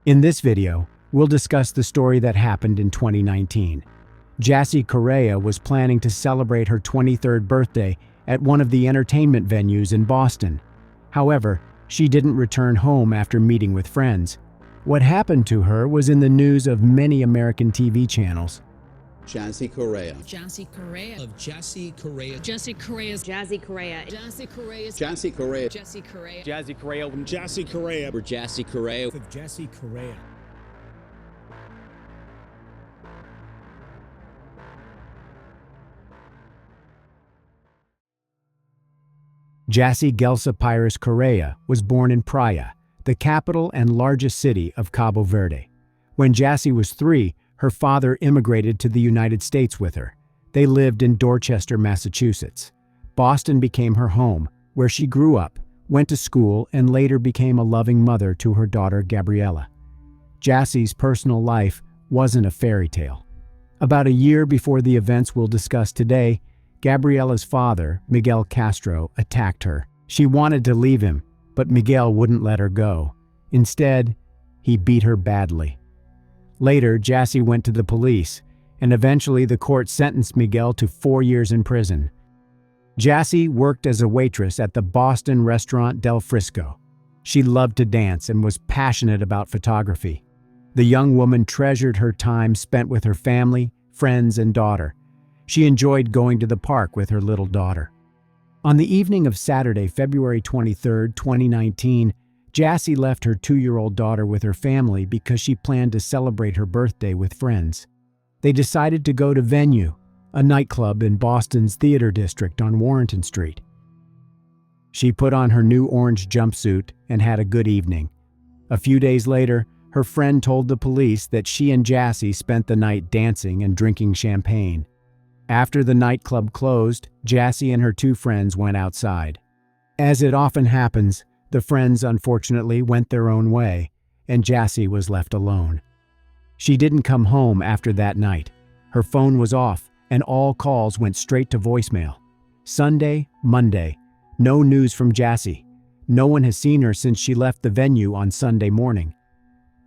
In this video, we'll discuss the story that happened in 2019. Jassy Correia was planning to celebrate her 23rd birthday at one of the entertainment venues in Boston. However, she didn't return home after meeting with friends. What happened to her was in the news of many American TV channels. Jassy Correia. Jassy Correia. Of Jassy Correia. Jassy Correia. Jassy Correia. Jassy Correia. Jassy Correia. Jassy Correia. Jassy Correia. Jassy Correia. For Jassy Correia. Of Jassy Correia. Jassy Gelsa Correia was born in Praia, the capital and largest city of Cabo Verde. When Jassy was 3, her father immigrated to the United States with her. They lived in Dorchester, Massachusetts. Boston became her home, where she grew up, went to school, and later became a loving mother to her daughter Gabriella. Jassy's personal life wasn't a fairy tale. About a year before the events we'll discuss today, Gabriella's father, Miguel Castro, attacked her. She wanted to leave him, but Miguel wouldn't let her go. Instead, he beat her badly. Later, Jassy went to the police, and eventually the court sentenced Miguel to 4 years in prison. Jassy worked as a waitress at the Boston restaurant Del Frisco. She loved to dance and was passionate about photography. The young woman treasured her time spent with her family, friends, and daughter. She enjoyed going to the park with her little daughter. On the evening of Saturday, February 23, 2019, Jassy left her 2-year-old daughter with her family because she planned to celebrate her birthday with friends. They decided to go to Venue, a nightclub in Boston's Theater District on Warrenton Street. She put on her new orange jumpsuit and had a good evening. A few days later, her friend told the police that she and Jassy spent the night dancing and drinking champagne. After the nightclub closed, Jassy and her 2 friends went outside. As it often happens, the friends unfortunately went their own way, and Jassy was left alone. She didn't come home after that night. Her phone was off, and all calls went straight to voicemail. Sunday, Monday, no news from Jassy. No one has seen her since she left the venue on Sunday morning.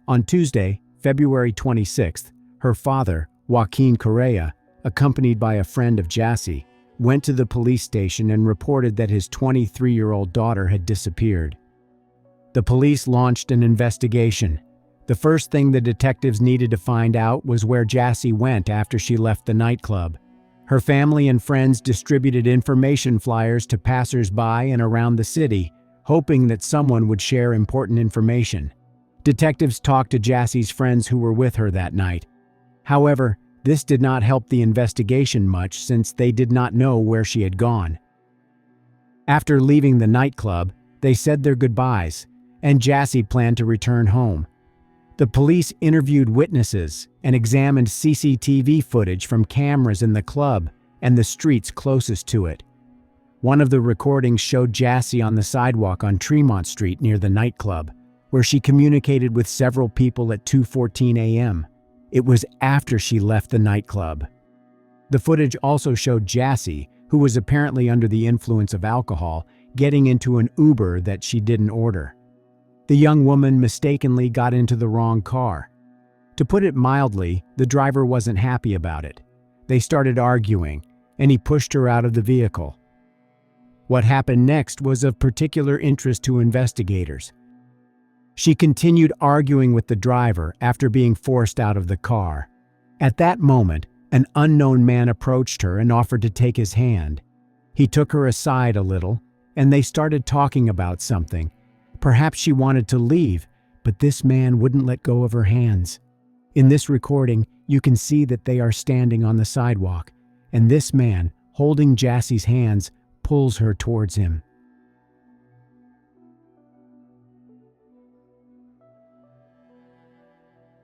On Tuesday, February 26th, her father, Joaquin Correia, accompanied by a friend of Jassy, went to the police station and reported that his 23-year-old daughter had disappeared. The police launched an investigation. The first thing the detectives needed to find out was where Jassy went after she left the nightclub. Her family and friends distributed information flyers to passers-by and around the city, hoping that someone would share important information. Detectives talked to Jassy's friends who were with her that night. However, this did not help the investigation much since they did not know where she had gone. After leaving the nightclub, they said their goodbyes, and Jassy planned to return home. The police interviewed witnesses and examined CCTV footage from cameras in the club and the streets closest to it. One of the recordings showed Jassy on the sidewalk on Tremont Street near the nightclub, where she communicated with several people at 2:14 a.m. It was after she left the nightclub. The footage also showed Jassy, who was apparently under the influence of alcohol, getting into an Uber that she didn't order. The young woman mistakenly got into the wrong car. To put it mildly, the driver wasn't happy about it. They started arguing, and he pushed her out of the vehicle. What happened next was of particular interest to investigators. She continued arguing with the driver after being forced out of the car. At that moment, an unknown man approached her and offered to take his hand. He took her aside a little, and they started talking about something. Perhaps she wanted to leave, but this man wouldn't let go of her hands. In this recording, you can see that they are standing on the sidewalk, and this man, holding Jassy's hands, pulls her towards him.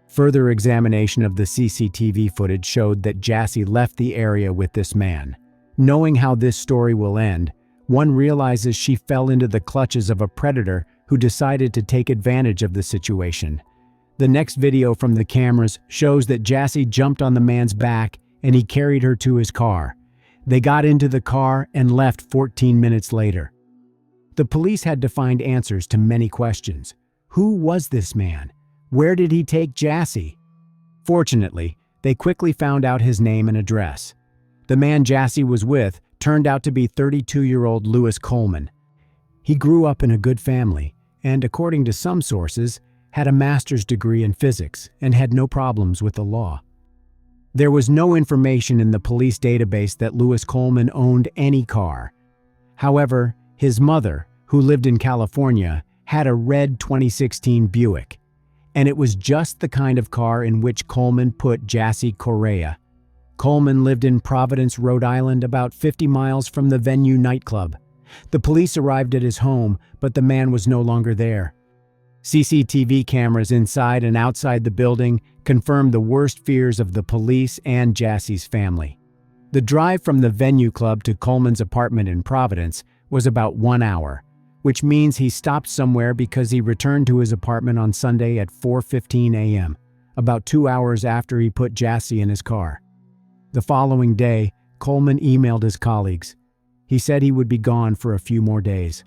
Further examination of the CCTV footage showed that Jassy left the area with this man. Knowing how this story will end, one realizes she fell into the clutches of a predator who decided to take advantage of the situation. The next video from the cameras shows that Jassy jumped on the man's back and he carried her to his car. They got into the car and left 14 minutes later. The police had to find answers to many questions. Who was this man? Where did he take Jassy? Fortunately, they quickly found out his name and address. The man Jassy was with turned out to be 32-year-old Lewis Coleman. He grew up in a good family and, according to some sources, had a master's degree in physics and had no problems with the law. There was no information in the police database that Lewis Coleman owned any car. However, his mother, who lived in California, had a red 2016 Buick, and it was just the kind of car in which Coleman put Jassy Correia. Coleman lived in Providence, Rhode Island, about 50 miles from the Venue nightclub. The police arrived at his home, but the man was no longer there. CCTV cameras inside and outside the building confirmed the worst fears of the police and Jassy's family. The drive from the Venue Club to Coleman's apartment in Providence was about 1 hour, which means he stopped somewhere because he returned to his apartment on Sunday at 4:15 a.m., about 2 hours after he put Jassy in his car. The following day, Coleman emailed his colleagues. He said he would be gone for a few more days.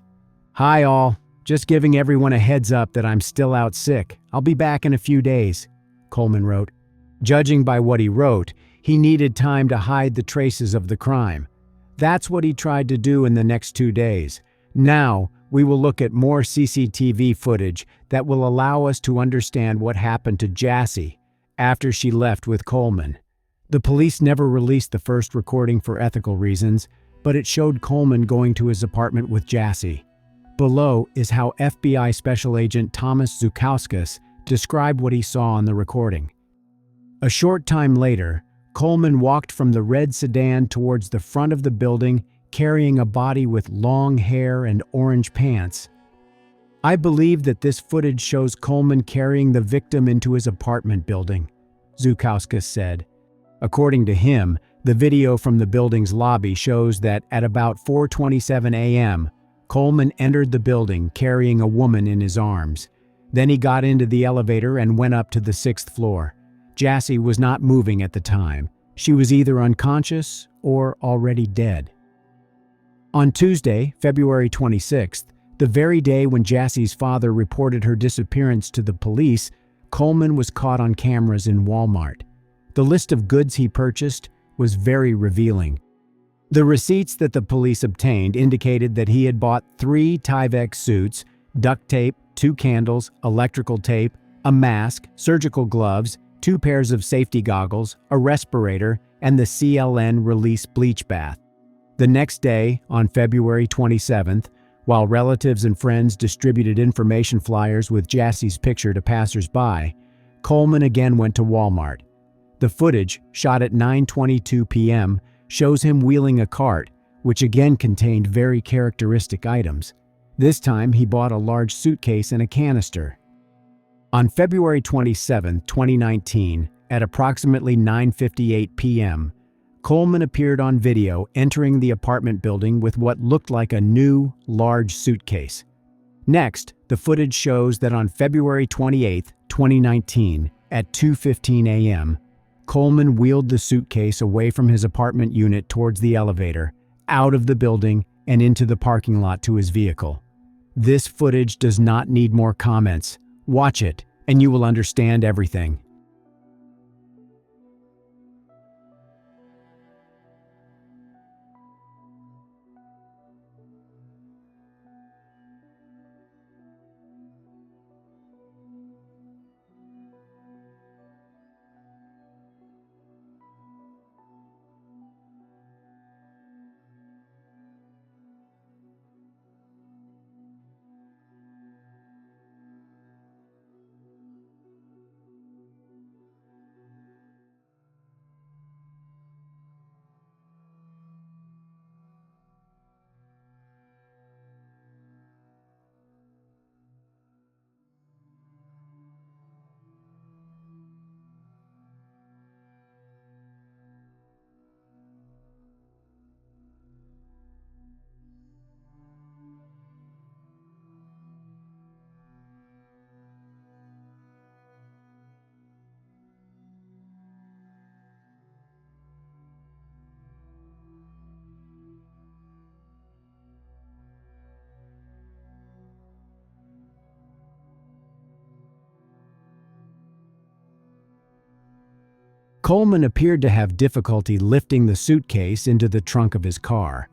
"Hi all, just giving everyone a heads up that I'm still out sick. I'll be back in a few days," Coleman wrote. Judging by what he wrote, he needed time to hide the traces of the crime. That's what he tried to do in the next 2 days. Now, we will look at more CCTV footage that will allow us to understand what happened to Jassy after she left with Coleman. The police never released the first recording for ethical reasons, but it showed Coleman going to his apartment with Jassy. Below is how FBI Special Agent Thomas Zukauskas described what he saw on the recording. A short time later, Coleman walked from the red sedan towards the front of the building carrying a body with long hair and orange pants. "I believe that this footage shows Coleman carrying the victim into his apartment building," Zukauskas said. According to him, the video from the building's lobby shows that at about 4:27 a.m., Coleman entered the building carrying a woman in his arms. Then he got into the elevator and went up to the 6th floor. Jassy was not moving at the time. She was either unconscious or already dead. On Tuesday, February 26th, the very day when Jassy's father reported her disappearance to the police, Coleman was caught on cameras in Walmart. The list of goods he purchased was very revealing. The receipts that the police obtained indicated that he had bought 3 Tyvek suits, duct tape, 2 candles, electrical tape, a mask, surgical gloves, 2 pairs of safety goggles, a respirator, and the CLN Release bleach bath. The next day, on February 27th, while relatives and friends distributed information flyers with Jassy's picture to passers-by, Coleman again went to Walmart. The footage, shot at 9:22 p.m., shows him wheeling a cart, which again contained very characteristic items. This time, he bought a large suitcase and a canister. On February 27, 2019, at approximately 9:58 p.m., Coleman appeared on video entering the apartment building with what looked like a new, large suitcase. Next, the footage shows that on February 28, 2019, at 2:15 a.m., Coleman wheeled the suitcase away from his apartment unit towards the elevator, out of the building, and into the parking lot to his vehicle. This footage does not need more comments. Watch it, and you will understand everything. Coleman appeared to have difficulty lifting the suitcase into the trunk of his car.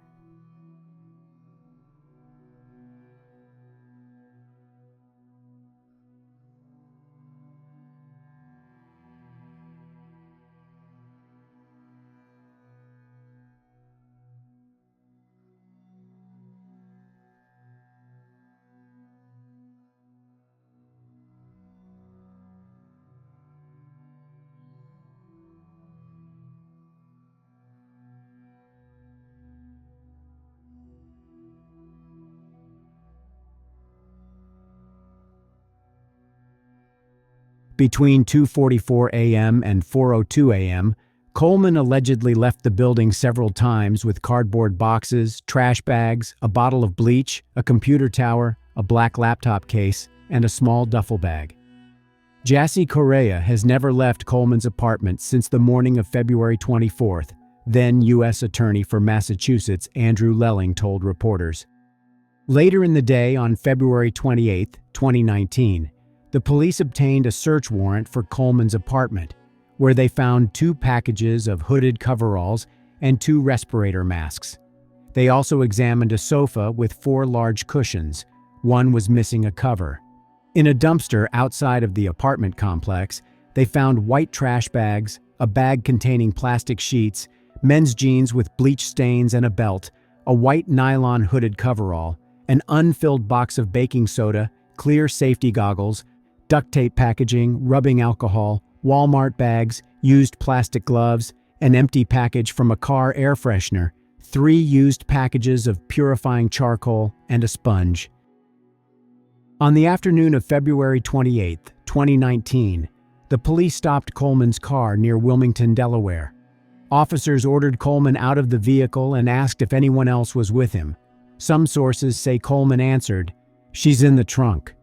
Between 2:44 a.m. and 4:02 a.m., Coleman allegedly left the building several times with cardboard boxes, trash bags, a bottle of bleach, a computer tower, a black laptop case, and a small duffel bag. Jassy Correia has never left Coleman's apartment since the morning of February 24th, then U.S. Attorney for Massachusetts Andrew Lelling told reporters. Later in the day, on February 28, 2019, the police obtained a search warrant for Coleman's apartment, where they found 2 packages of hooded coveralls and 2 respirator masks. They also examined a sofa with 4 large cushions. One was missing a cover. In a dumpster outside of the apartment complex, they found white trash bags, a bag containing plastic sheets, men's jeans with bleach stains and a belt, a white nylon hooded coverall, an unfilled box of baking soda, clear safety goggles, duct tape packaging, rubbing alcohol, Walmart bags, used plastic gloves, an empty package from a car air freshener, 3 used packages of purifying charcoal, and a sponge. On the afternoon of February 28, 2019, the police stopped Coleman's car near Wilmington, Delaware. Officers ordered Coleman out of the vehicle and asked if anyone else was with him. Some sources say Coleman answered, "She's in the trunk."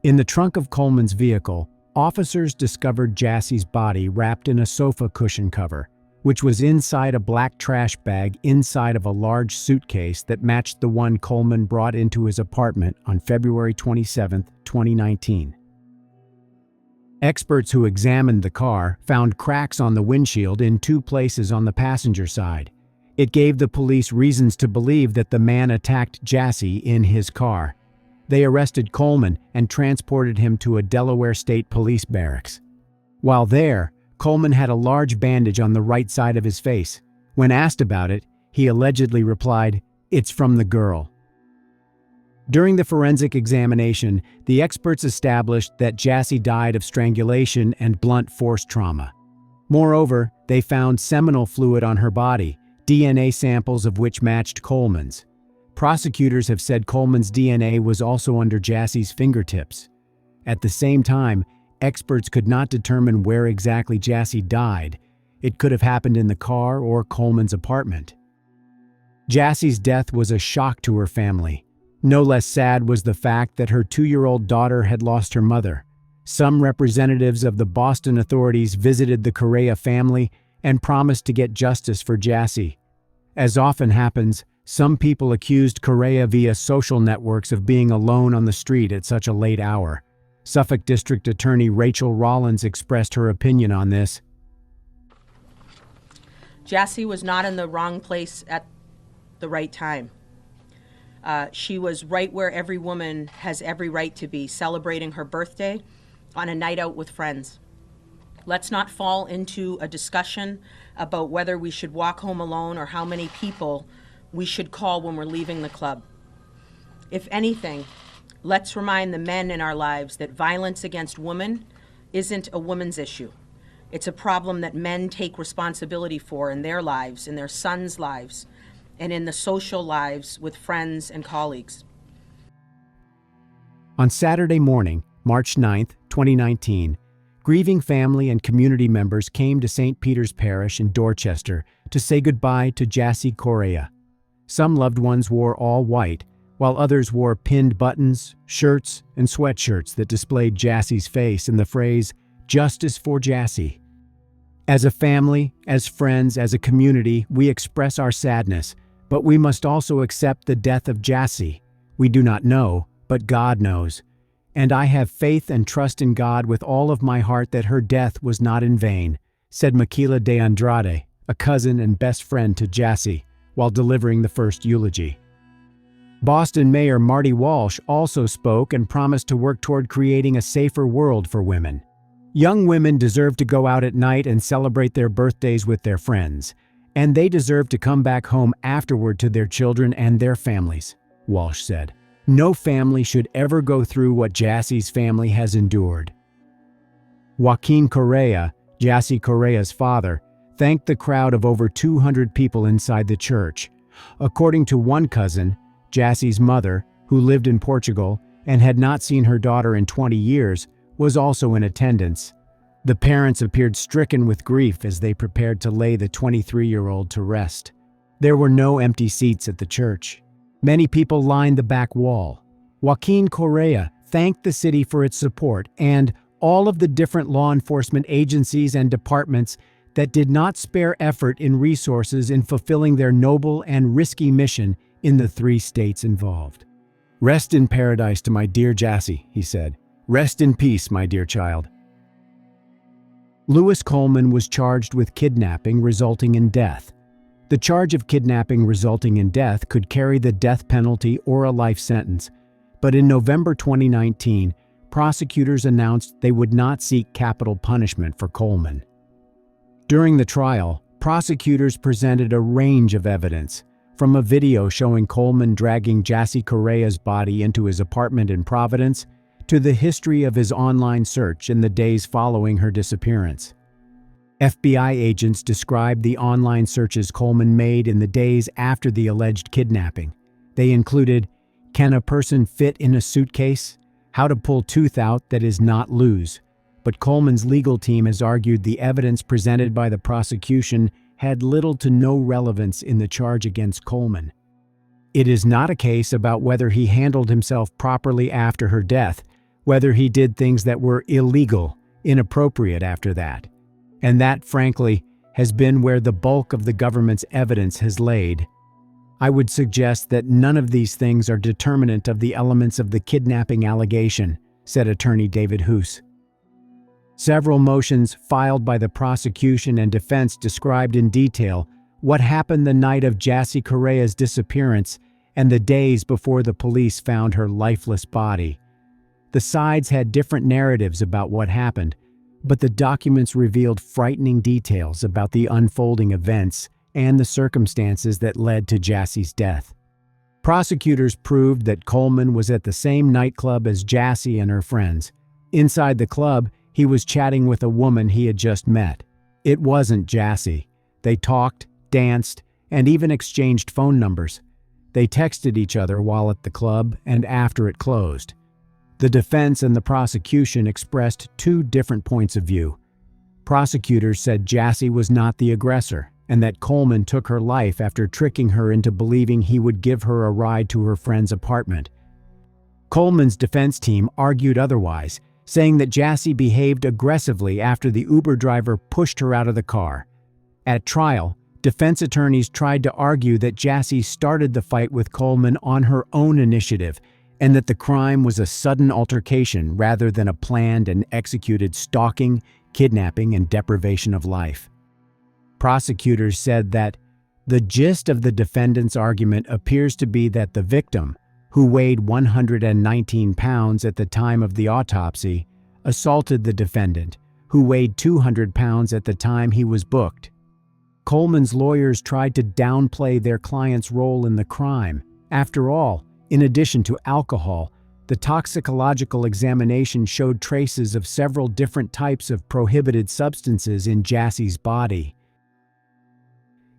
In the trunk of Coleman's vehicle, officers discovered Jassy's body wrapped in a sofa cushion cover, which was inside a black trash bag inside of a large suitcase that matched the one Coleman brought into his apartment on February 27, 2019. Experts who examined the car found cracks on the windshield in 2 places on the passenger side. It gave the police reasons to believe that the man attacked Jassy in his car. They arrested Coleman and transported him to a Delaware State Police barracks. While there, Coleman had a large bandage on the right side of his face. When asked about it, he allegedly replied, "It's from the girl." During the forensic examination, the experts established that Jassy died of strangulation and blunt force trauma. Moreover, they found seminal fluid on her body, DNA samples of which matched Coleman's. Prosecutors have said Coleman's DNA was also under Jassy's fingertips. At the same time, experts could not determine where exactly Jassy died. It could have happened in the car or Coleman's apartment. Jassy's death was a shock to her family. No less sad was the fact that her 2-year-old daughter had lost her mother. Some representatives of the Boston authorities visited the Correia family and promised to get justice for Jassy. As often happens, some people accused Correia via social networks of being alone on the street at such a late hour. Suffolk District Attorney Rachel Rollins expressed her opinion on this. Jassy was not in the wrong place at the right time. She was right where every woman has every right to be, celebrating her birthday on a night out with friends. Let's not fall into a discussion about whether we should walk home alone or how many people we should call when we're leaving the club. If anything, let's remind the men in our lives that violence against women isn't a woman's issue. It's a problem that men take responsibility for in their lives, in their sons' lives, and in the social lives with friends and colleagues. On Saturday morning, March 9, 2019, grieving family and community members came to St. Peter's Parish in Dorchester to say goodbye to Jassy Correia. Some loved ones wore all white, while others wore pinned buttons, shirts, and sweatshirts that displayed Jassy's face and the phrase, "Justice for Jassy." As a family, as friends, as a community, we express our sadness, But we must also accept the death of Jassy. We do not know, but God knows. And I have faith and trust in God with all of my heart that her death was not in vain," said Miquela de Andrade, a cousin and best friend to Jassy, while delivering the first eulogy. Boston Mayor Marty Walsh also spoke and promised to work toward creating a safer world for women. "Young women deserve to go out at night and celebrate their birthdays with their friends, and they deserve to come back home afterward to their children and their families," Walsh said. "No family should ever go through what Jassy's family has endured." Joaquin Correia, Jassy Correia's father, thanked the crowd of over 200 people inside the church. According to one cousin, Jassy's mother, who lived in Portugal and had not seen her daughter in 20 years, was also in attendance. The parents appeared stricken with grief as they prepared to lay the 23-year-old to rest. There were no empty seats at the church. Many people lined the back wall. Joaquin Correia thanked the city for its support and all of the different law enforcement agencies and departments that did not spare effort in resources in fulfilling their noble and risky mission in the 3 states involved. "Rest in paradise to my dear Jassy," he said. "Rest in peace, my dear child." Lewis Coleman was charged with kidnapping resulting in death. The charge of kidnapping resulting in death could carry the death penalty or a life sentence, but in November 2019, prosecutors announced they would not seek capital punishment for Coleman. During the trial, prosecutors presented a range of evidence, from a video showing Coleman dragging Jassy Correia's body into his apartment in Providence to the history of his online search in the days following her disappearance. FBI agents described the online searches Coleman made in the days after the alleged kidnapping. They included, "Can a person fit in a suitcase?" "How to pull tooth out that is not loose." But Coleman's legal team has argued the evidence presented by the prosecution had little to no relevance in the charge against Coleman. It is not a case about whether he handled himself properly after her death, whether he did things that were illegal, inappropriate after that. And that, frankly, has been where the bulk of the government's evidence has laid. I would suggest that none of these things are determinant of the elements of the kidnapping allegation, said attorney David Hoos. Several motions filed by the prosecution and defense described in detail what happened the night of Jassy Correia's disappearance and the days before the police found her lifeless body. The sides had different narratives about what happened, but the documents revealed frightening details about the unfolding events and the circumstances that led to Jassy's death. Prosecutors proved that Coleman was at the same nightclub as Jassy and her friends. Inside the club, he was chatting with a woman he had just met. It wasn't Jassy. They talked, danced, and even exchanged phone numbers. They texted each other while at the club and after it closed. The defense and the prosecution expressed 2 different points of view. Prosecutors said Jassy was not the aggressor and that Coleman took her life after tricking her into believing he would give her a ride to her friend's apartment. Coleman's defense team argued otherwise, saying that Jassy behaved aggressively after the Uber driver pushed her out of the car. At trial, defense attorneys tried to argue that Jassy started the fight with Coleman on her own initiative and that the crime was a sudden altercation rather than a planned and executed stalking, kidnapping, and deprivation of life. Prosecutors said that the gist of the defendant's argument appears to be that the victim, who weighed 119 pounds at the time of the autopsy, assaulted the defendant, who weighed 200 pounds at the time he was booked. Coleman's lawyers tried to downplay their client's role in the crime. After all, in addition to alcohol, the toxicological examination showed traces of several different types of prohibited substances in Jassy's body.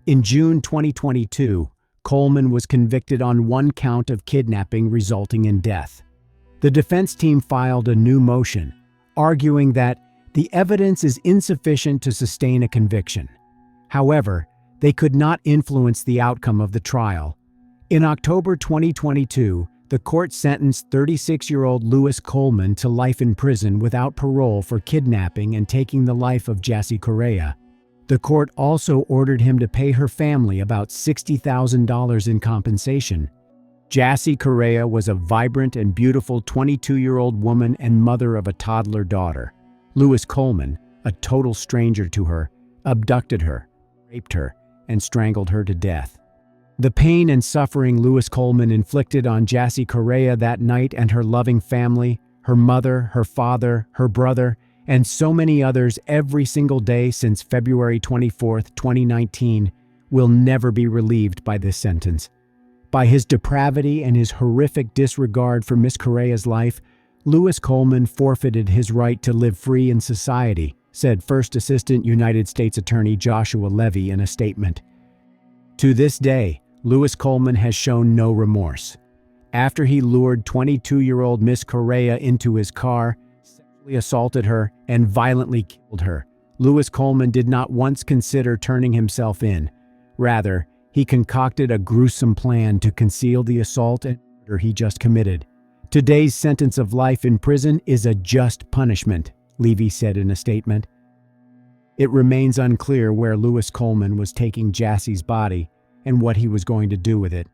In June 2022, Coleman was convicted on 1 count of kidnapping resulting in death. The defense team filed a new motion, arguing that the evidence is insufficient to sustain a conviction. However, they could not influence the outcome of the trial. In October 2022, the court sentenced 36-year-old Lewis Coleman to life in prison without parole for kidnapping and taking the life of Jassy Correia. The court also ordered him to pay her family about $60,000 in compensation. Jassy Correia was a vibrant and beautiful 22-year-old woman and mother of a toddler daughter. Louis Coleman, a total stranger to her, abducted her, raped her, and strangled her to death. The pain and suffering Louis Coleman inflicted on Jassy Correia that night and her loving family, her mother, her father, her brother, and so many others every single day since February 24, 2019, will never be relieved by this sentence. By his depravity and his horrific disregard for Miss Correia's life, Louis Coleman forfeited his right to live free in society, said First Assistant United States Attorney Joshua Levy in a statement. To this day, Louis Coleman has shown no remorse. After he lured 22-year-old Miss Correia into his car, sexually assaulted her, and violently killed her, Louis Coleman did not once consider turning himself in. Rather, he concocted a gruesome plan to conceal the assault and murder he just committed. Today's sentence of life in prison is a just punishment, Levy said in a statement. It remains unclear where Louis Coleman was taking Jassy's body and what he was going to do with it.